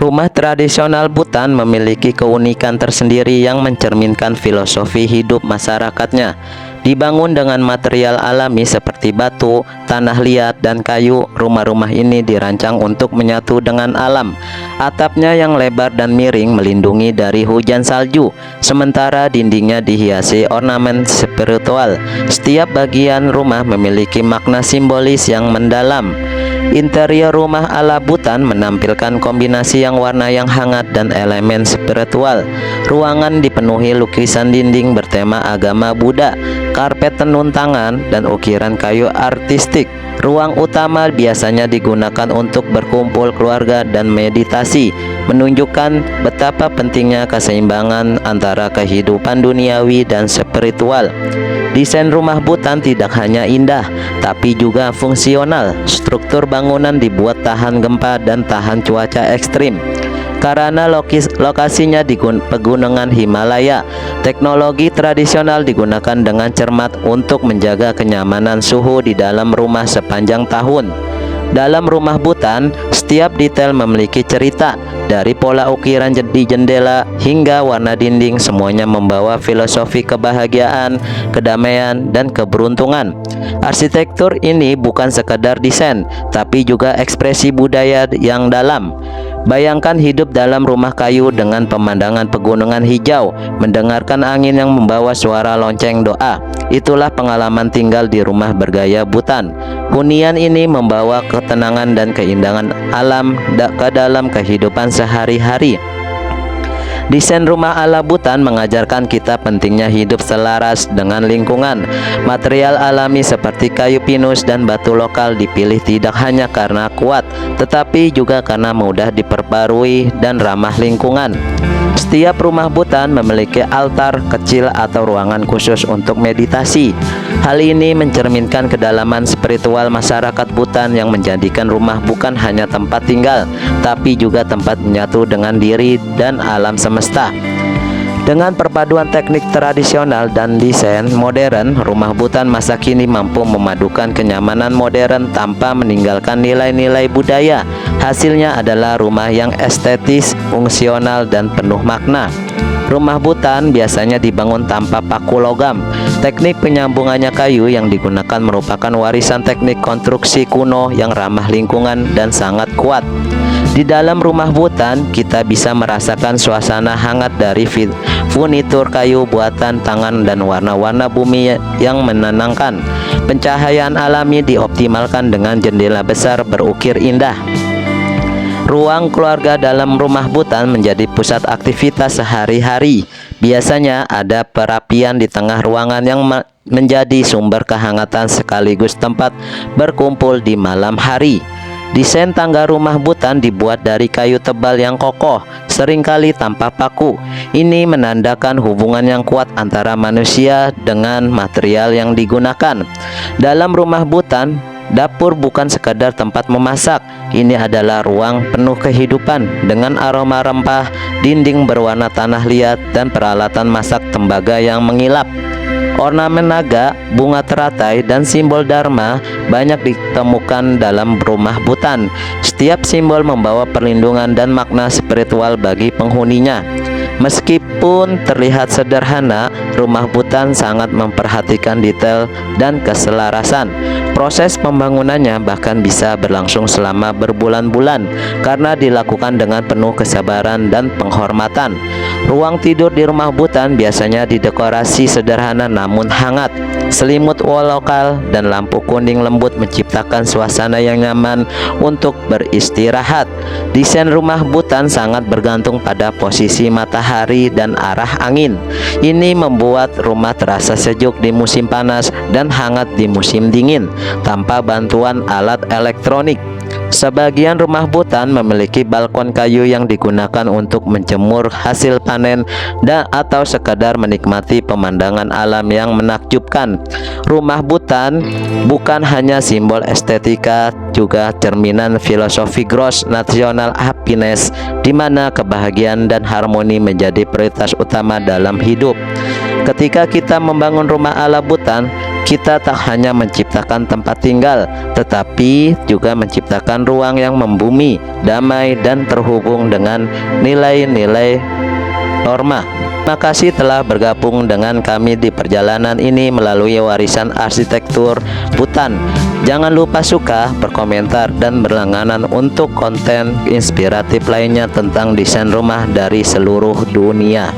Rumah tradisional Butan memiliki keunikan tersendiri yang mencerminkan filosofi hidup masyarakatnya. Dibangun dengan material alami seperti batu, tanah liat, dan kayu, rumah-rumah ini dirancang untuk menyatu dengan alam. Atapnya yang lebar dan miring melindungi dari hujan salju, sementara dindingnya dihiasi ornamen spiritual. Setiap bagian rumah memiliki makna simbolis yang mendalam. Interior rumah ala Butan menampilkan kombinasi warna yang hangat dan elemen spiritual. Ruangan dipenuhi lukisan dinding bertema agama Buddha, karpet tenun tangan, dan ukiran kayu artistik. Ruang utama biasanya digunakan untuk berkumpul keluarga dan meditasi, menunjukkan betapa pentingnya keseimbangan antara kehidupan duniawi dan spiritual. Desain rumah Butan tidak hanya indah, tapi juga fungsional. Struktur bangunan dibuat tahan gempa dan tahan cuaca ekstrim. Karena lokasinya di pegunungan Himalaya, teknologi tradisional digunakan dengan cermat untuk menjaga kenyamanan suhu di dalam rumah sepanjang tahun. Dalam rumah Butan, setiap detail memiliki cerita. Dari pola ukiran di jendela hingga warna dinding, semuanya membawa filosofi kebahagiaan, kedamaian, dan keberuntungan. Arsitektur ini bukan sekadar desain, tapi juga ekspresi budaya yang dalam. Bayangkan hidup dalam rumah kayu dengan pemandangan pegunungan hijau, mendengarkan angin yang membawa suara lonceng doa. Itulah pengalaman tinggal di rumah bergaya Butan. Hunian ini membawa ketenangan dan keindahan alam ke dalam kehidupan sehari-hari. Desain rumah ala Butan mengajarkan kita pentingnya hidup selaras dengan lingkungan. Material alami seperti kayu pinus dan batu lokal dipilih tidak hanya karena kuat, tetapi juga karena mudah diperbarui dan ramah lingkungan. Setiap rumah Butan memiliki altar kecil atau ruangan khusus untuk meditasi. Hal ini mencerminkan kedalaman spiritual masyarakat Butan yang menjadikan rumah bukan hanya tempat tinggal, tapi juga tempat menyatu dengan diri dan alam semesta. Dengan perpaduan teknik tradisional dan desain modern, rumah Butan masa kini mampu memadukan kenyamanan modern tanpa meninggalkan nilai-nilai budaya. Hasilnya adalah rumah yang estetis, fungsional, dan penuh makna. Rumah Butan biasanya dibangun tanpa paku logam. Teknik penyambungannya kayu yang digunakan merupakan warisan teknik konstruksi kuno yang ramah lingkungan dan sangat kuat. Di dalam rumah Butan, kita bisa merasakan suasana hangat dari furnitur kayu buatan tangan dan warna-warna bumi yang menenangkan. Pencahayaan alami dioptimalkan dengan jendela besar berukir indah. Ruang keluarga dalam rumah Butan menjadi pusat aktivitas sehari-hari. Biasanya ada perapian di tengah ruangan yang menjadi sumber kehangatan sekaligus tempat berkumpul di malam hari. Desain tangga rumah Butan dibuat dari kayu tebal yang kokoh, seringkali tanpa paku. Ini menandakan hubungan yang kuat antara manusia dengan material yang digunakan. Dalam rumah Butan, dapur bukan sekadar tempat memasak. Ini adalah ruang penuh kehidupan dengan aroma rempah, dinding berwarna tanah liat, dan peralatan masak tembaga yang mengilap. Ornamen naga, bunga teratai, dan simbol dharma banyak ditemukan dalam rumah Butan. Setiap simbol membawa perlindungan dan makna spiritual bagi penghuninya. Meskipun terlihat sederhana, rumah Butan sangat memperhatikan detail dan keselarasan. Proses pembangunannya bahkan bisa berlangsung selama berbulan-bulan karena dilakukan dengan penuh kesabaran dan penghormatan. Ruang tidur di rumah Butan biasanya didekorasi sederhana namun hangat. Selimut wol lokal dan lampu kuning lembut menciptakan suasana yang nyaman untuk beristirahat. Desain rumah Butan sangat bergantung pada posisi matahari dan arah angin. Ini membuat rumah terasa sejuk di musim panas dan hangat di musim dingin tanpa bantuan alat elektronik. Sebagian rumah Butan memiliki balkon kayu yang digunakan untuk menjemur hasil panen atau sekadar menikmati pemandangan alam yang menakjubkan. Rumah Butan bukan hanya simbol estetika, juga cerminan filosofi gross national happiness, di mana kebahagiaan dan harmoni menjadi prioritas utama dalam hidup. Ketika kita membangun rumah ala Butan, Kita tak hanya menciptakan tempat tinggal, tetapi juga menciptakan ruang yang membumi, damai, dan terhubung dengan nilai-nilai norma. Terima kasih telah bergabung dengan kami di perjalanan ini melalui warisan arsitektur Bhutan. Jangan lupa suka, berkomentar, dan berlangganan untuk konten inspiratif lainnya tentang desain rumah dari seluruh dunia.